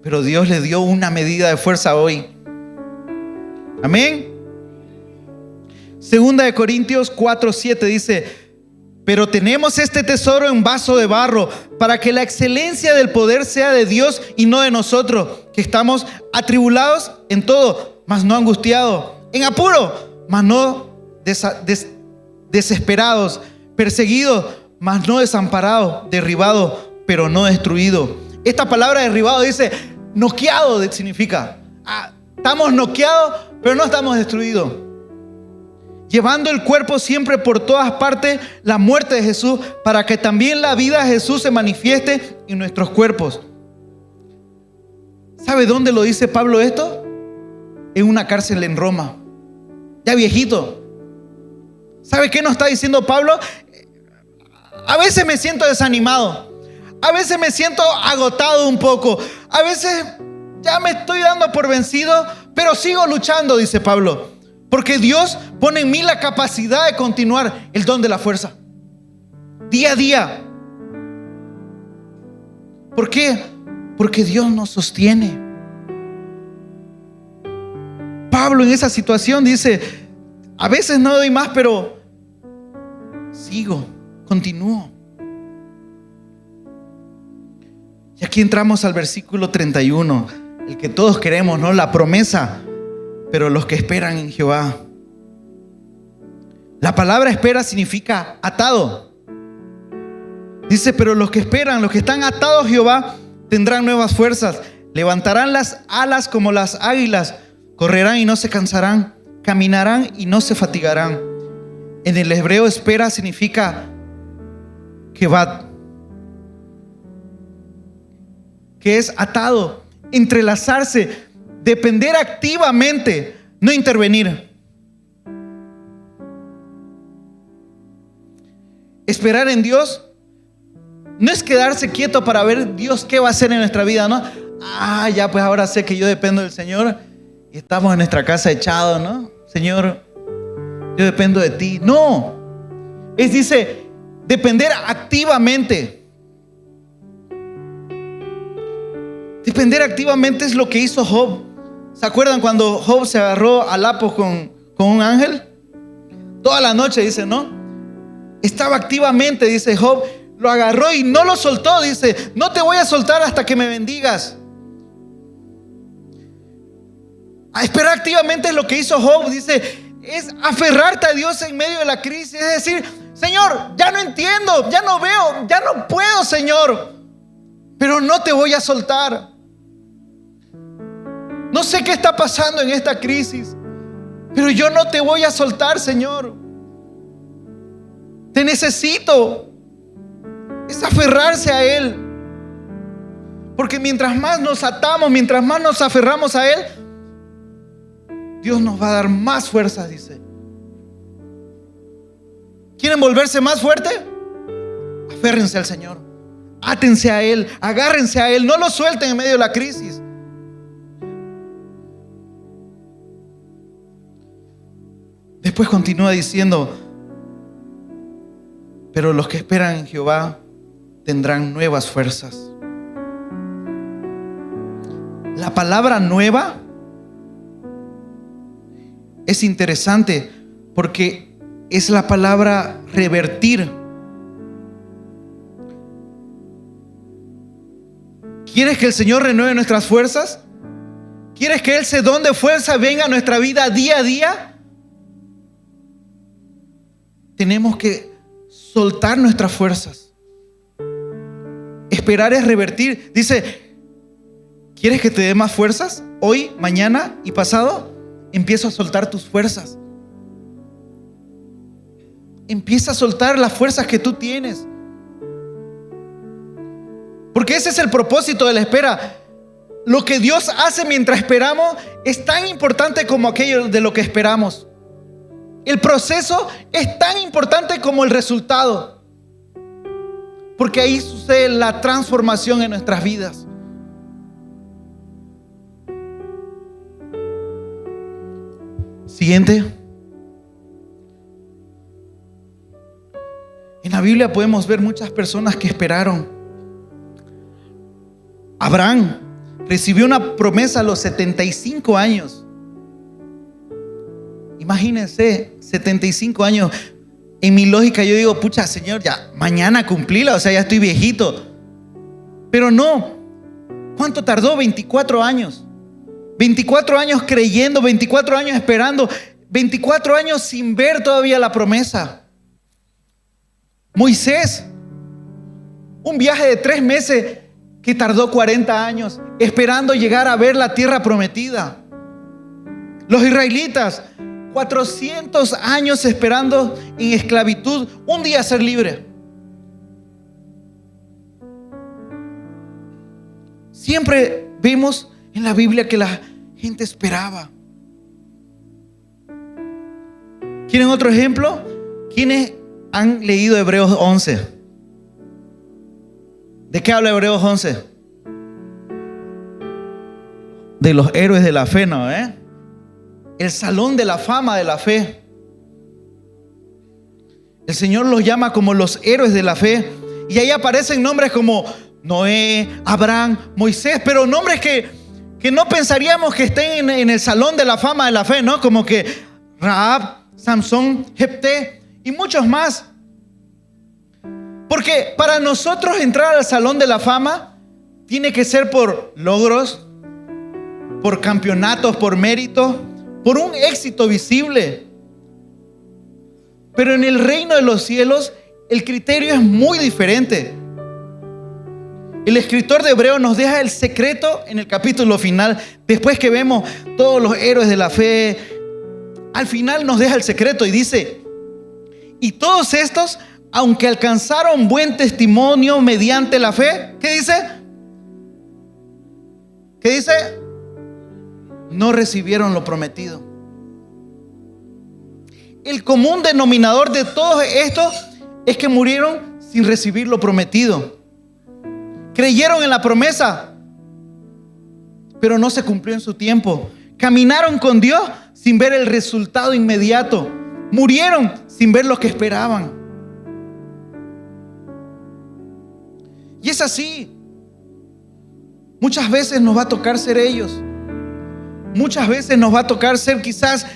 [SPEAKER 1] Pero Dios le dio una medida de fuerza hoy. Amén. Segunda de Corintios 4:7 dice: pero tenemos este tesoro en vaso de barro, para que la excelencia del poder sea de Dios y no de nosotros, que estamos atribulados en todo, mas no angustiados, en apuro, mas no desesperados, perseguidos, mas no desamparados, derribados, pero no destruidos. Esta palabra derribado dice noqueado, significa estamos noqueados, pero no estamos destruidos. Llevando el cuerpo siempre por todas partes la muerte de Jesús, para que también la vida de Jesús se manifieste en nuestros cuerpos. ¿Sabe dónde lo dice Pablo esto? En una cárcel en Roma, ya viejito. ¿Sabe qué nos está diciendo Pablo? A veces me siento desanimado, a veces me siento agotado un poco, a veces ya me estoy dando por vencido, pero sigo luchando, dice Pablo. Porque Dios pone en mí la capacidad de continuar, el don de la fuerza. Día a día. ¿Por qué? Porque Dios nos sostiene. Pablo en esa situación dice: a veces no doy más, pero sigo, continúo. Y aquí entramos al versículo 31, el que todos queremos, ¿no? La promesa. Pero los que esperan en Jehová. La palabra espera significa atado. Dice: pero los que esperan, los que están atados a Jehová, tendrán nuevas fuerzas. Levantarán las alas como las águilas. Correrán y no se cansarán. Caminarán y no se fatigarán. En el hebreo, espera significa kebat, que es atado, entrelazarse, depender activamente, no intervenir. Esperar en Dios no es quedarse quieto para ver Dios qué va a hacer en nuestra vida, ¿no? Ya pues ahora sé que yo dependo del Señor y estamos en nuestra casa echados, ¿no? Señor, yo dependo de ti. No, dice depender activamente. Depender activamente es lo que hizo Job. ¿Se acuerdan cuando Job se agarró a lapos con un ángel? Toda la noche, dice, ¿no? Estaba activamente, dice Job, lo agarró y no lo soltó. Dice: no te voy a soltar hasta que me bendigas. A esperar activamente es lo que hizo Job. Dice: es aferrarte a Dios en medio de la crisis. Es decir: Señor, ya no entiendo, ya no veo, ya no puedo, Señor, pero no te voy a soltar. No sé qué está pasando en esta crisis, pero yo no te voy a soltar, Señor. Te necesito. Es aferrarse a Él. Porque mientras más nos atamos, mientras más nos aferramos a Él, Dios nos va a dar más fuerzas, dice. ¿Quieren volverse más fuerte? Aférrense al Señor. Átense a Él, agárrense a Él, no lo suelten en medio de la crisis. Después continúa diciendo: pero los que esperan en Jehová tendrán nuevas fuerzas. La palabra nueva es interesante porque es la palabra revertir. ¿Quieres que el Señor renueve nuestras fuerzas? ¿Quieres que ese don de fuerza venga a nuestra vida día a día? Tenemos que soltar nuestras fuerzas. Esperar es revertir. Dice, ¿quieres que te dé más fuerzas? Hoy, mañana y pasado, empieza a soltar tus fuerzas. Empieza a soltar las fuerzas que tú tienes. Porque ese es el propósito de la espera. Lo que Dios hace mientras esperamos es tan importante como aquello de lo que esperamos. El proceso es tan importante como el resultado. Porque ahí sucede la transformación en nuestras vidas. Siguiente. En la Biblia podemos ver muchas personas que esperaron. Abraham recibió una promesa a los 75 años. Imagínense, 75 años. En mi lógica yo digo, pucha, Señor, ya mañana cumplíla, o sea, ya estoy viejito. Pero no. ¿Cuánto tardó? 24 años. 24 años creyendo, 24 años esperando, 24 años sin ver todavía la promesa. Moisés, un viaje de 3 meses que tardó 40 años esperando llegar a ver la tierra prometida. Los israelitas, 400 años esperando en esclavitud, un día ser libre. Siempre vemos en la Biblia que la gente esperaba. ¿Quieren otro ejemplo? ¿Quiénes han leído Hebreos 11? ¿De qué habla Hebreos 11? De los héroes de la fe, ¿no? El salón de la fama de la fe. El Señor los llama como los héroes de la fe. Y ahí aparecen nombres como Noé, Abraham, Moisés, pero nombres que no pensaríamos que estén en el salón de la fama de la fe, ¿no? Como que Rahab, Samson, Jefté y muchos más. Porque para nosotros entrar al salón de la fama tiene que ser por logros, por campeonatos, por méritos, por un éxito visible. Pero en el reino de los cielos el criterio es muy diferente. El escritor de Hebreos nos deja el secreto en el capítulo final. Después que vemos todos los héroes de la fe, al final nos deja el secreto y dice: y todos estos, aunque alcanzaron buen testimonio mediante la fe, ¿qué dice? ¿Qué dice? No recibieron lo prometido. El común denominador de todos estos es que murieron sin recibir lo prometido. Creyeron en la promesa, pero no se cumplió en su tiempo. Caminaron con Dios sin ver el resultado inmediato. Murieron sin ver lo que esperaban. Y es así. Muchas veces nos va a tocar ser ellos. Muchas veces nos va a tocar ser quizás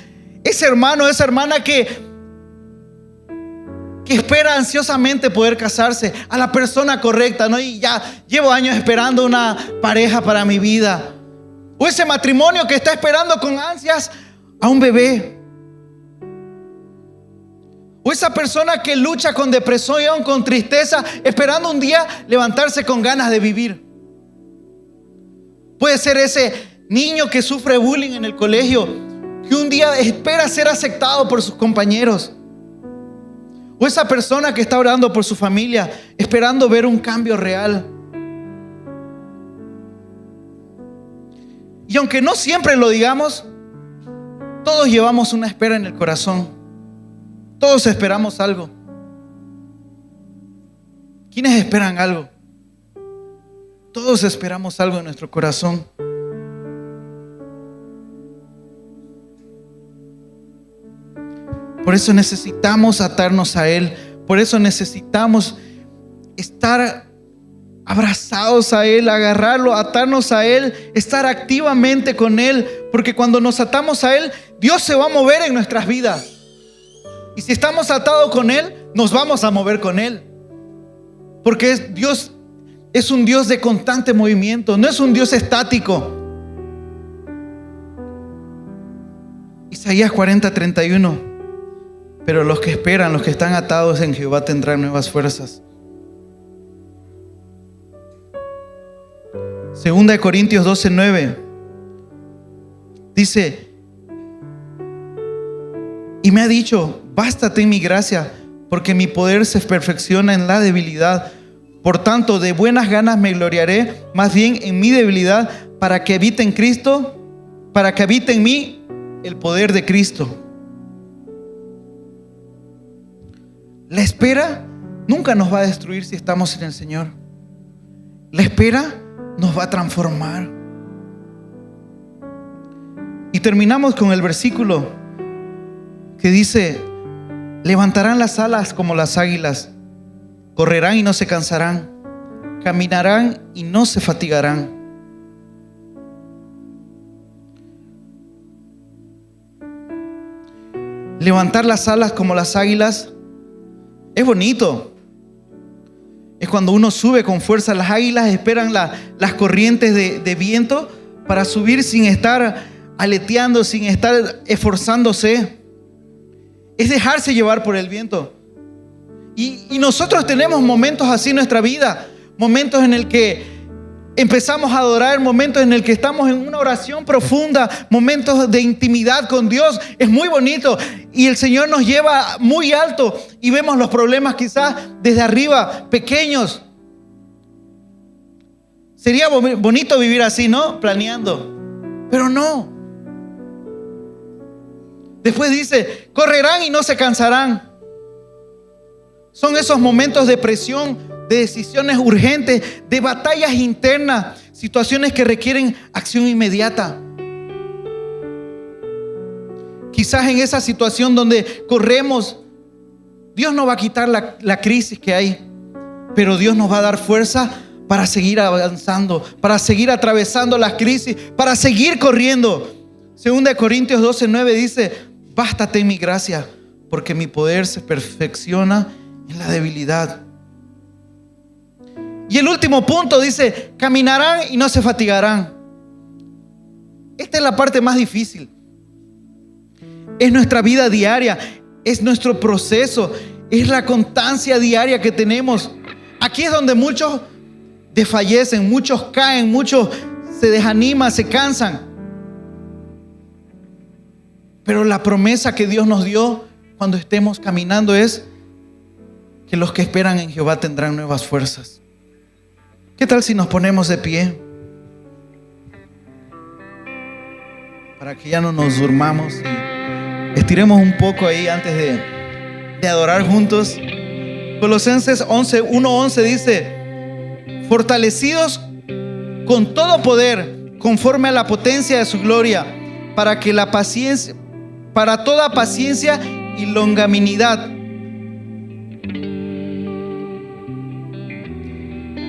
[SPEAKER 1] ese hermano, esa hermana que espera ansiosamente poder casarse, a la persona correcta, ¿no? Y ya llevo años esperando una pareja para mi vida. O ese matrimonio que está esperando con ansias a un bebé. O esa persona que lucha con depresión, con tristeza, esperando un día levantarse con ganas de vivir. Puede ser ese niño que sufre bullying en el colegio, que un día espera ser aceptado por sus compañeros. O esa persona que está orando por su familia, esperando ver un cambio real. Y aunque no siempre lo digamos, todos llevamos una espera en el corazón. Todos esperamos algo. ¿Quiénes esperan algo? Todos esperamos algo en nuestro corazón. Por eso necesitamos atarnos a Él. Por eso necesitamos estar abrazados a Él, agarrarlo, atarnos a Él, estar activamente con Él. Porque cuando nos atamos a Él, Dios se va a mover en nuestras vidas. Y si estamos atados con Él, nos vamos a mover con Él. Porque Dios es un Dios de constante movimiento, no es un Dios estático. Isaías 40:31. pero los que esperan, los que están atados en Jehová tendrán nuevas fuerzas. Segunda de Corintios 12:9 dice: y me ha dicho, bástate en mi gracia, porque mi poder se perfecciona en la debilidad. Por tanto, de buenas ganas me gloriaré más bien en mi debilidad, para que habite en Cristo, para que habite en mí el poder de Cristo. La espera nunca nos va a destruir si estamos en el Señor. La espera nos va a transformar. Y terminamos con el versículo que dice: levantarán las alas como las águilas, correrán y no se cansarán, caminarán y no se fatigarán. Levantar las alas como las águilas es bonito. Es cuando uno sube con fuerza. Las águilas esperan las corrientes de viento para subir sin estar aleteando, sin estar esforzándose. Es dejarse llevar por el viento. Y nosotros tenemos momentos así en nuestra vida. Momentos en el que empezamos a adorar, momentos en el que estamos en una oración profunda, momentos de intimidad con Dios. Es muy bonito y el Señor nos lleva muy alto y vemos los problemas quizás desde arriba, pequeños. Sería bonito vivir así, ¿no? Planeando, pero no. Después dice: correrán y no se cansarán. Son esos momentos de presión, de decisiones urgentes, de batallas internas, situaciones que requieren acción inmediata. Quizás en esa situación donde corremos, Dios no va a quitar la crisis que hay, pero Dios nos va a dar fuerza para seguir avanzando, para seguir atravesando las crisis, para seguir corriendo. Segunda de Corintios 12:9 dice: bástate en mi gracia, porque mi poder se perfecciona en la debilidad. Y el último punto dice: caminarán y no se fatigarán. Esta es la parte más difícil. Es nuestra vida diaria, es nuestro proceso, es la constancia diaria que tenemos. Aquí es donde muchos desfallecen, muchos caen, muchos se desaniman, se cansan. Pero la promesa que Dios nos dio cuando estemos caminando es que los que esperan en Jehová tendrán nuevas fuerzas. ¿Qué tal si nos ponemos de pie? Para que ya no nos durmamos y estiremos un poco ahí antes de adorar juntos. Colosenses 11:11 dice: fortalecidos con todo poder, conforme a la potencia de su gloria, para que la paciencia, para toda paciencia y longanimidad.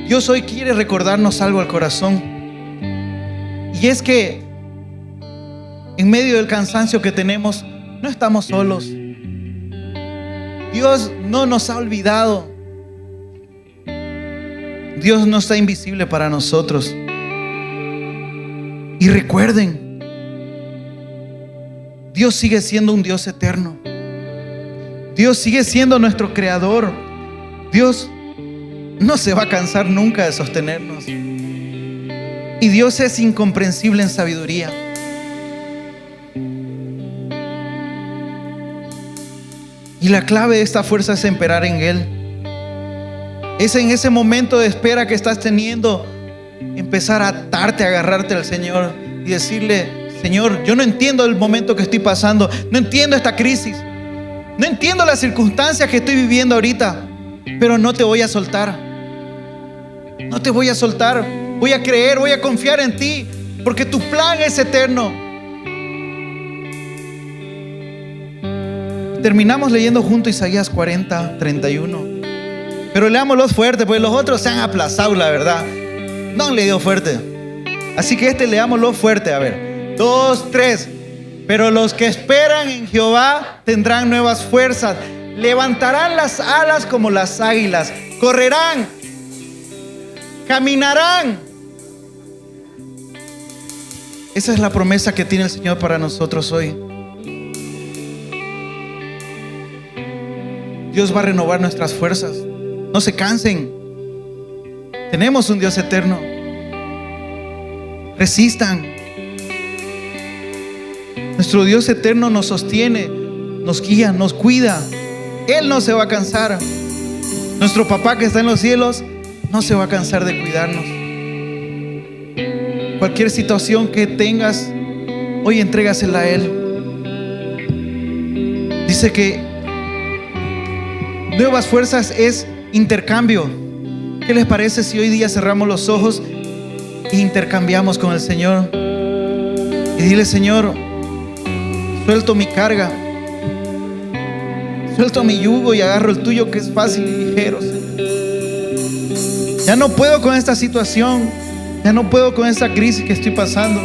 [SPEAKER 1] Dios hoy quiere recordarnos algo al corazón, y es que en medio del cansancio que tenemos, no estamos solos. Dios no nos ha olvidado. Dios no está invisible para nosotros. Y recuerden, Dios sigue siendo un Dios eterno. Dios sigue siendo nuestro creador. Dios no se va a cansar nunca de sostenernos. Y Dios es incomprensible en sabiduría. Y la clave de esta fuerza es esperar en Él. Es en ese momento de espera que estás teniendo, empezar a atarte, a agarrarte al Señor y decirle: Señor, yo no entiendo el momento que estoy pasando, no entiendo esta crisis, no entiendo las circunstancias que estoy viviendo ahorita, pero no te voy a soltar. No te voy a soltar. Voy a creer, voy a confiar en ti, porque tu plan es eterno. Terminamos leyendo juntos Isaías 40:31. Pero leámoslo fuerte, porque los otros se han aplazado, la verdad. No han leído fuerte. Así que leámoslo fuerte. A ver, 2, 3. Pero los que esperan en Jehová tendrán nuevas fuerzas. Levantarán las alas como las águilas. Correrán, caminarán. Esa es la promesa que tiene el Señor para nosotros hoy. Dios va a renovar nuestras fuerzas. No se cansen. Tenemos un Dios eterno. Resistan. Nuestro Dios eterno nos sostiene, nos guía, nos cuida. Él no se va a cansar. Nuestro papá que está en los cielos no se va a cansar de cuidarnos. Cualquier situación que tengas, hoy entrégasela a Él. Dice que nuevas fuerzas es intercambio. ¿Qué les parece si hoy día cerramos los ojos e intercambiamos con el Señor? Y dile: Señor, suelto mi carga, suelto mi yugo y agarro el tuyo, que es fácil y ligero, Señor. Ya no puedo con esta situación, ya no puedo con esta crisis que estoy pasando,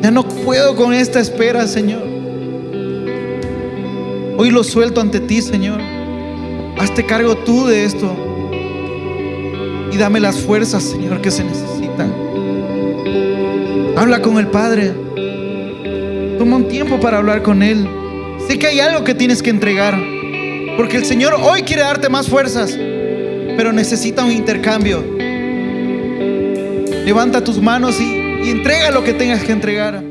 [SPEAKER 1] ya no puedo con esta espera, Señor. Hoy lo suelto ante ti, Señor. Hazte cargo tú de esto y dame las fuerzas, Señor, que se necesitan. Habla con el Padre. Toma un tiempo para hablar con Él. Sé que hay algo que tienes que entregar, porque el Señor hoy quiere darte más fuerzas, pero necesita un intercambio. Levanta tus manos y entrega lo que tengas que entregar.